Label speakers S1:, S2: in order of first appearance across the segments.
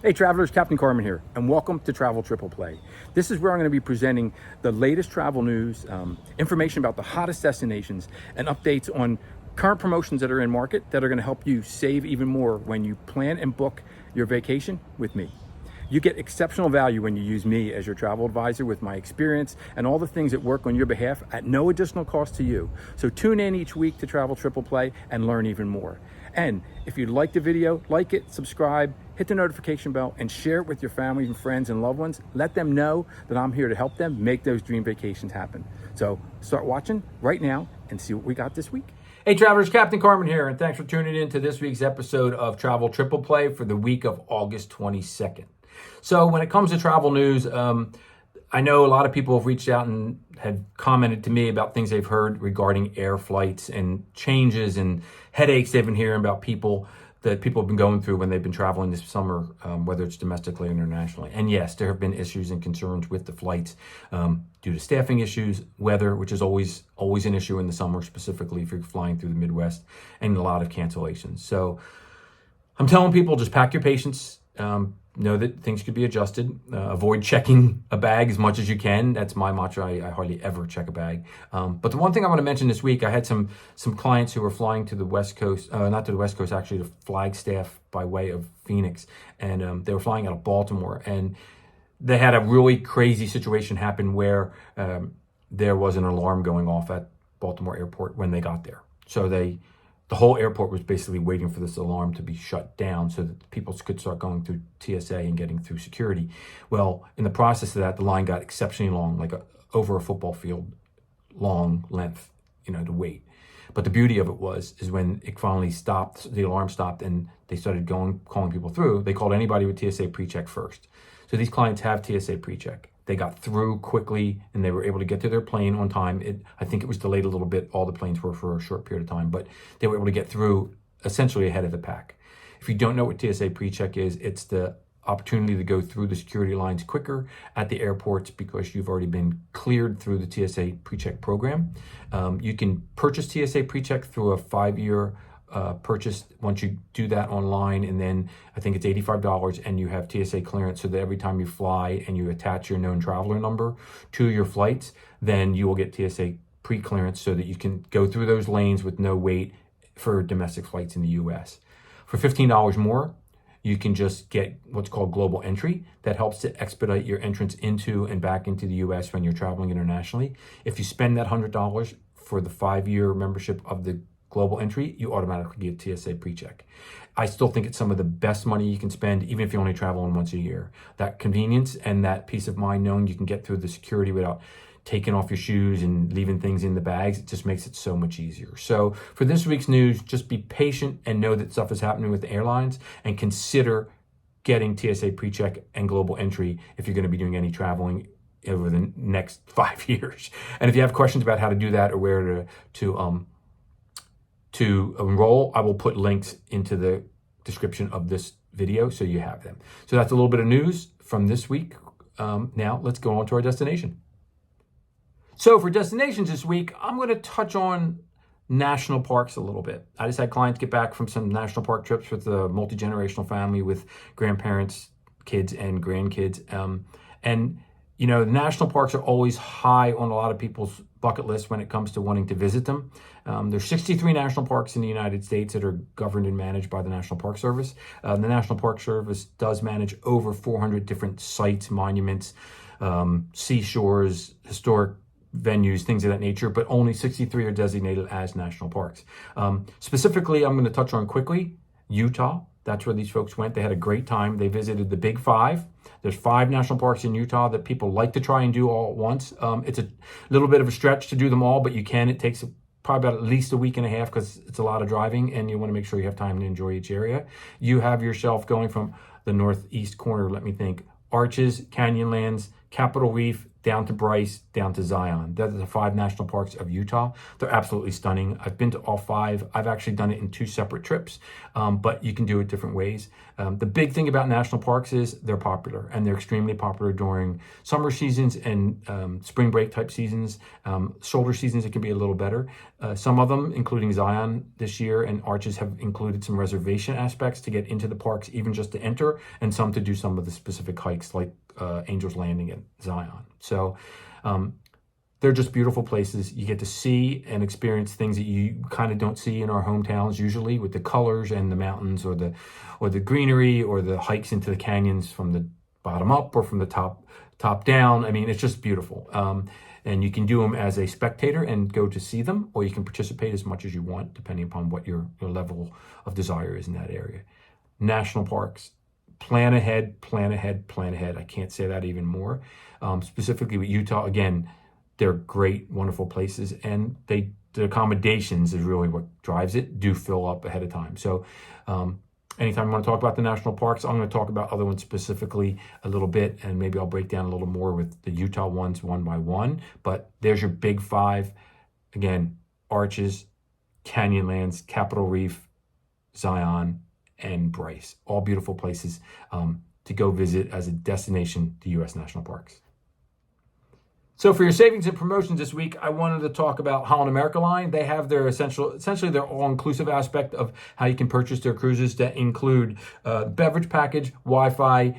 S1: Hey travelers, Captain Carmen here, and welcome to Travel Triple Play. This is where I'm going to be presenting the latest travel news, information about the hottest destinations, and updates on current promotions that are in market that are going to help you save even more when you plan and book your vacation with me. You get exceptional value when you use me as your travel advisor with my experience and all the things that work on your behalf at no additional cost to you. So tune in each week to Travel Triple Play and learn even more. And if you like the video, like it, subscribe, hit the notification bell, and share it with your family and friends and loved ones. Let them know that I'm here to help them make those dream vacations happen. So start watching right now and see what we got this week.
S2: Hey travelers, Captain Carmen here, and thanks for tuning in to this week's episode of Travel Triple Play for the week of August 22nd. So when it comes to travel news, I know a lot of people have reached out and had commented to me about things they've heard regarding air flights and changes and headaches they've been hearing about people have been going through when they've been traveling this summer, whether it's domestically or internationally. And yes, there have been issues and concerns with the flights due to staffing issues, weather, which is always an issue in the summer, specifically if you're flying through the Midwest, and a lot of cancellations. So I'm telling people, just pack your patience. Know that things could be adjusted. Avoid checking a bag as much as you can. That's my mantra. I hardly ever check a bag. But the one thing I want to mention this week, I had some clients who were flying to the West Coast, not to the West Coast, actually to Flagstaff by way of Phoenix. And they were flying out of Baltimore. And they had a really crazy situation happen where there was an alarm going off at Baltimore Airport when they got there. So the whole airport was basically waiting for this alarm to be shut down so that people could start going through TSA and getting through security. Well, in the process of that, the line got exceptionally long, like over a football field long length, to wait. But the beauty of it is when it finally stopped, the alarm stopped, and they started calling people through, they called anybody with TSA Precheck first. So these clients have TSA Precheck. They got through quickly and they were able to get to their plane on time. I think it was delayed a little bit. All the planes were for a short period of time, but they were able to get through essentially ahead of the pack. If you don't know what TSA Precheck is, it's the opportunity to go through the security lines quicker at the airports because you've already been cleared through the TSA Precheck program. You can purchase TSA Precheck through a 5-year purchase once you do that online, and then I think it's $85 and you have TSA clearance so that every time you fly and you attach your known traveler number to your flights, then you will get TSA pre-clearance so that you can go through those lanes with no wait for domestic flights in the US. For $15 more, you can just get what's called global entry. That helps to expedite your entrance into and back into the US when you're traveling internationally. If you spend that $100 for the 5-year membership of the global entry, you automatically get TSA Precheck. I still think it's some of the best money you can spend, even if you only travel once a year. That convenience and that peace of mind knowing you can get through the security without taking off your shoes and leaving things in the bags, it just makes it so much easier. So for this week's news, just be patient and know that stuff is happening with the airlines, and consider getting TSA Precheck and global entry if you're going to be doing any traveling over the next 5 years. And if you have questions about how to do that or where to enroll, I will put links into the description of this video so you have them. So that's a little bit of news from this week. Now let's go on to our destination. So for destinations this week, I'm going to touch on national parks a little bit. I just had clients get back from some national park trips with a multi-generational family with grandparents, kids, and grandkids. The national parks are always high on a lot of people's bucket list when it comes to wanting to visit them. There's 63 national parks in the United States that are governed and managed by the National Park Service. The National Park Service does manage over 400 different sites, monuments, seashores, historic venues, things of that nature, but only 63 are designated as national parks. Specifically, I'm going to touch on quickly Utah. That's where these folks went. They had a great time. They visited the Big Five. There's 5 national parks in Utah that people like to try and do all at once. It's a little bit of a stretch to do them all, but you can. It takes probably about at least a week and a half because it's a lot of driving and you want to make sure you have time to enjoy each area. You have yourself going from the northeast corner, let me think, Arches, Canyonlands, Capitol Reef, down to Bryce, down to Zion. They're the 5 national parks of Utah. They're absolutely stunning. I've been to all 5. I've actually done it in 2 separate trips, but you can do it different ways. The big thing about national parks is they're popular, and they're extremely popular during summer seasons and spring break type seasons. Shoulder seasons, it can be a little better. Some of them, including Zion this year and Arches, have included some reservation aspects to get into the parks, even just to enter, and some to do some of the specific hikes like Angel's Landing at Zion. So they're just beautiful places. You get to see and experience things that you kind of don't see in our hometowns usually, with the colors and the mountains or the greenery or the hikes into the canyons from the bottom up or from the top down. I mean, it's just beautiful. And you can do them as a spectator and go to see them, or you can participate as much as you want, depending upon what your level of desire is in that area. National parks, plan ahead, plan ahead, plan ahead. I can't say that even more. Specifically with Utah, again, they're great, wonderful places, and the accommodations is really what drives it, do fill up ahead of time. So anytime you want to talk about the national parks, I'm going to talk about other ones specifically a little bit, and maybe I'll break down a little more with the Utah ones one by one. But there's your big 5. Again, Arches, Canyonlands, Capitol Reef, Zion, and Bryce. All beautiful places to go visit as a destination to U.S. national parks. So for your savings and promotions this week, I wanted to talk about Holland America Line. They have their essentially their all-inclusive aspect of how you can purchase their cruises that include beverage package, Wi-Fi,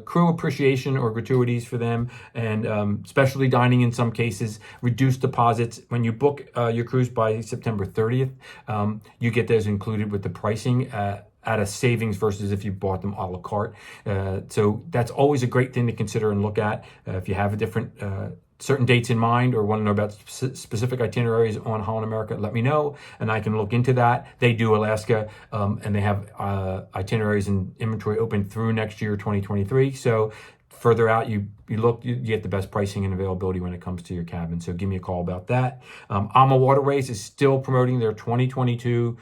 S2: crew appreciation or gratuities for them, and specialty dining in some cases, reduced deposits. When you book your cruise by September 30th, you get those included with the pricing at a savings versus if you bought them a la carte. So that's always a great thing to consider and look at. If you have a different certain dates in mind or want to know about specific itineraries on Holland America, let me know and I can look into that. They do Alaska and they have itineraries and inventory open through next year, 2023. So further out you look, you get the best pricing and availability when it comes to your cabin. So give me a call about that. Waterways is still promoting their 2022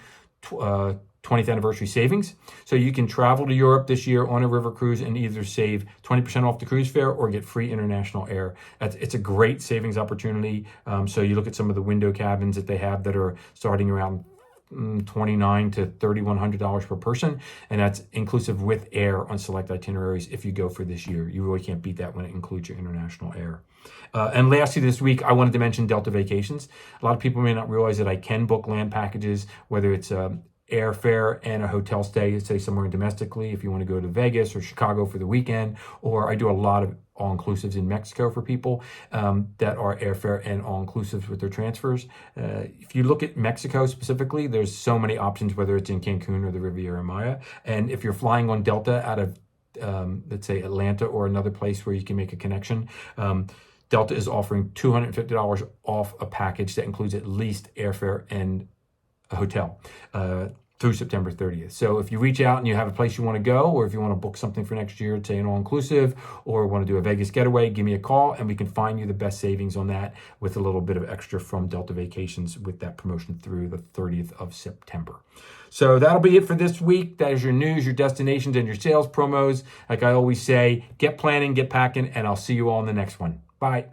S2: 20th anniversary savings. So you can travel to Europe this year on a river cruise and either save 20% off the cruise fare or get free international air. It's a great savings opportunity. So you look at some of the window cabins that they have that are starting around $2,900 to $3,100 per person, and that's inclusive with air on select itineraries if you go for this year. You really can't beat that when it includes your international air. And lastly this week, I wanted to mention Delta Vacations. A lot of people may not realize that I can book land packages, whether it's airfare and a hotel stay, say somewhere domestically, if you want to go to Vegas or Chicago for the weekend, or I do a lot of all-inclusives in Mexico for people that are airfare and all-inclusives with their transfers. If you look at Mexico specifically, there's so many options, whether it's in Cancun or the Riviera Maya. And if you're flying on Delta out of, let's say, Atlanta or another place where you can make a connection, Delta is offering $250 off a package that includes at least airfare and a hotel through September 30th. So if you reach out and you have a place you want to go, or if you want to book something for next year, say an all-inclusive, or want to do a Vegas getaway, give me a call and we can find you the best savings on that with a little bit of extra from Delta Vacations with that promotion through the 30th of September. So that'll be it for this week. That is your news, your destinations, and your sales promos. Like I always say, get planning, get packing, and I'll see you all in the next one. Bye.